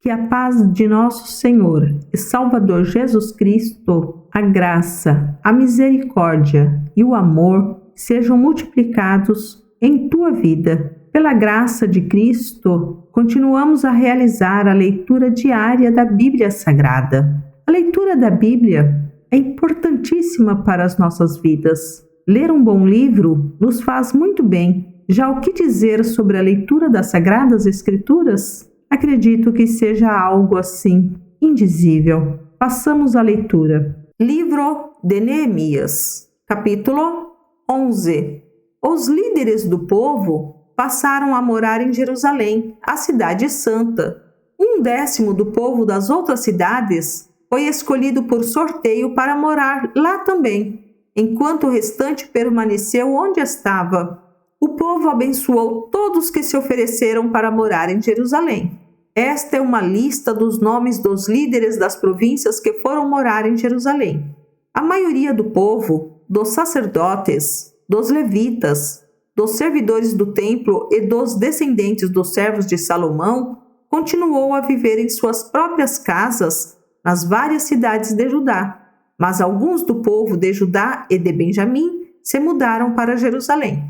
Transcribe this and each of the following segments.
Que a paz de nosso Senhor e Salvador Jesus Cristo, a graça, a misericórdia e o amor sejam multiplicados em tua vida. Pela graça de Cristo, continuamos a realizar a leitura diária da Bíblia Sagrada. A leitura da Bíblia é importantíssima para as nossas vidas. Ler um bom livro nos faz muito bem. Já o que dizer sobre a leitura das Sagradas Escrituras? Acredito que seja algo assim, indizível. Passamos à leitura. Livro de Neemias, capítulo 11. Os líderes do povo passaram a morar em Jerusalém, a cidade santa. 1/10 do povo das outras cidades foi escolhido por sorteio para morar lá também, enquanto o restante permaneceu onde estava. O povo abençoou todos que se ofereceram para morar em Jerusalém. Esta é uma lista dos nomes dos líderes das províncias que foram morar em Jerusalém. A maioria do povo, dos sacerdotes, dos levitas, dos servidores do templo e dos descendentes dos servos de Salomão, continuou a viver em suas próprias casas nas várias cidades de Judá. Mas alguns do povo de Judá e de Benjamim se mudaram para Jerusalém.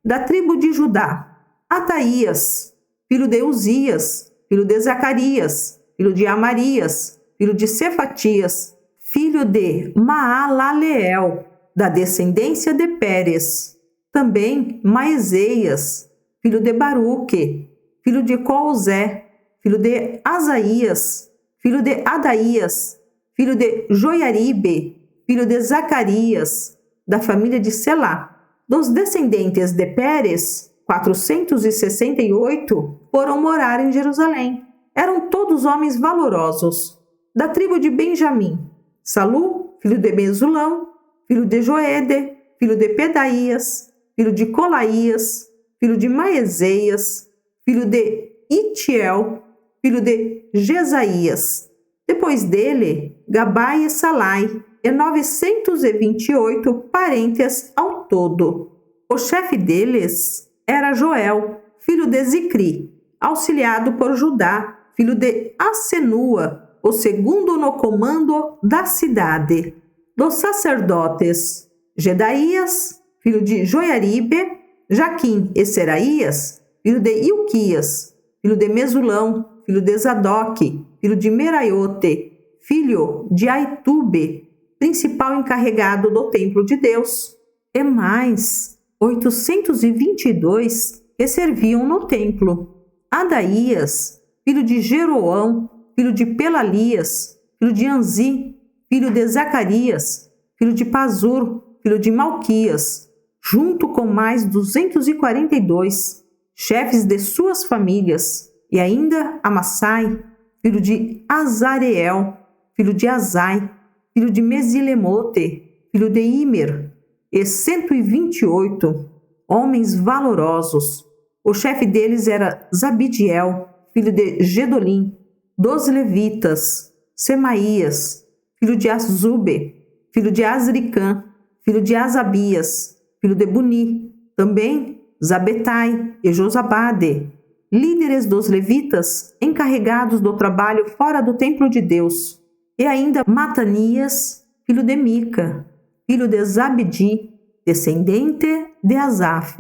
Da tribo de Judá, Ataías, filho de Uzias, filho de Zacarias, filho de Amarias, filho de Cefatias, filho de Maalaleel, da descendência de Pérez. Também Maeseias, filho de Baruque, filho de Coozé, filho de Asaías, filho de Adaías, filho de Joiaribe, filho de Zacarias, da família de Selá. Dos descendentes de Pérez, 468 foram morar em Jerusalém. Eram todos homens valorosos. Da tribo de Benjamim, Salu, filho de Mesulão, filho de Joede, filho de Pedaías, filho de Colaías, filho de Maeseias, filho de Itiel, filho de Jesaías. Depois dele, Gabai e Salai, e 928 parentes ao todo. O chefe deles era Joel, filho de Zicri, auxiliado por Judá, filho de Assenua, o segundo no comando da cidade. Dos sacerdotes, Gedaías, filho de Joiaribe, Jaquim e Seraías, filho de Ilquias, filho de Mesulão, filho de Zadoque, filho de Meraiote, filho de Aitube, principal encarregado do templo de Deus, e mais 822 que serviam no templo. Adaías, filho de Jeroão, filho de Pelalias, filho de Anzi, filho de Zacarias, filho de Pazur, filho de Malquias, junto com mais 242 chefes de suas famílias, e ainda Amassai, filho de Azareel, filho de Azai, filho de Mesilemote, filho de Imer, e 128 homens valorosos. O chefe deles era Zabidiel, filho de Gedolim. Dos levitas, Semaías, filho de Azube, filho de Azricã, filho de Asabias, filho de Buni. Também Zabetai e Josabade, líderes dos levitas encarregados do trabalho fora do templo de Deus. E ainda Matanias, filho de Mica, filho de Zabdi, descendente de Asaf,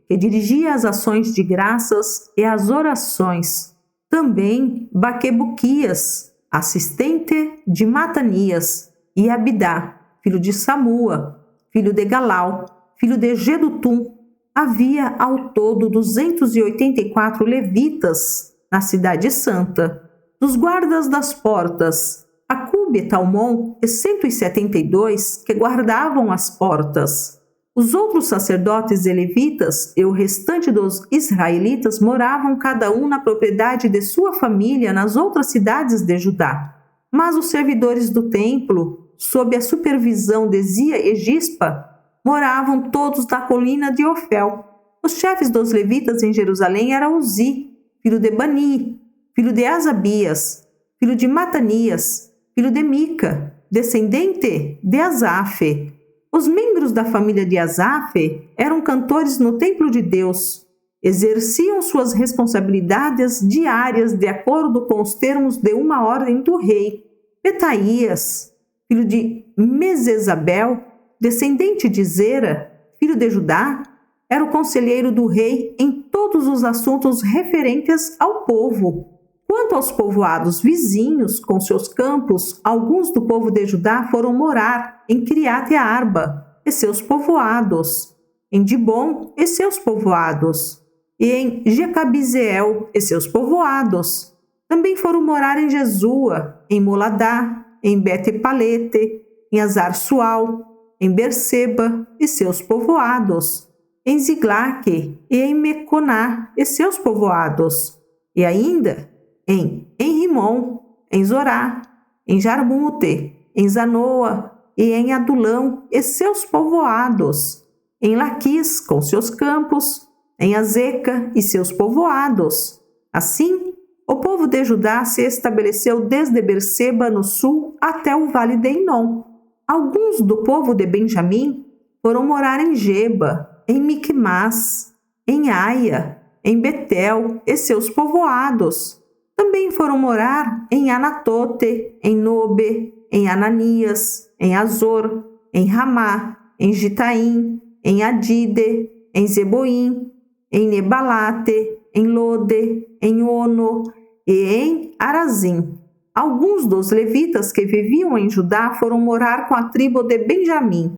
que dirigia as ações de graças e as orações. Também Baquebuquias, assistente de Matanias, e Abidá, filho de Samua, filho de Galau, filho de Gedutum. Havia ao todo 284 levitas na cidade santa. Dos guardas das portas, Acube e Talmon e 172 que guardavam as portas. Os outros sacerdotes e levitas e o restante dos israelitas moravam cada um na propriedade de sua família nas outras cidades de Judá. Mas os servidores do templo, sob a supervisão de Zia e Gispa, moravam todos na colina de Ofel. Os chefes dos levitas em Jerusalém eram Uzi, filho de Bani, filho de Asabias, filho de Matanias, filho de Mica, descendente de Asaf. Os membros da família de Asaf eram cantores no templo de Deus. exerciam suas responsabilidades diárias de acordo com os termos de uma ordem do rei. Petaias, filho de Mesesabel, descendente de Zera, filho de Judá, era o conselheiro do rei em todos os assuntos referentes ao povo. Quanto aos povoados vizinhos, com seus campos, alguns do povo de Judá foram morar em Criate-Arba e seus povoados, em Dibom e seus povoados, e em Jecabizeel e seus povoados. Também foram morar em Jesua, em Moladá, em Bete-Palete, em Azar-Sual, em Berseba e seus povoados, em Ziglaque e em Meconá e seus povoados, e ainda em Rimon, em Zorá, em Jarmute, em Zanoa e em Adulão e seus povoados, em Laquis com seus campos, em Azeca e seus povoados. Assim, o povo de Judá se estabeleceu desde Berseba no sul até o vale de Inom. Alguns do povo de Benjamim foram morar em Geba, em Miquimás, em Aia, em Betel e seus povoados. Também foram morar em Anatote, em Nobe, em Ananias, em Azor, em Ramá, em Gitaim, em Adide, em Zeboim, em Nebalate, em Lode, em Ono e em Arazim. Alguns dos levitas que viviam em Judá foram morar com a tribo de Benjamim.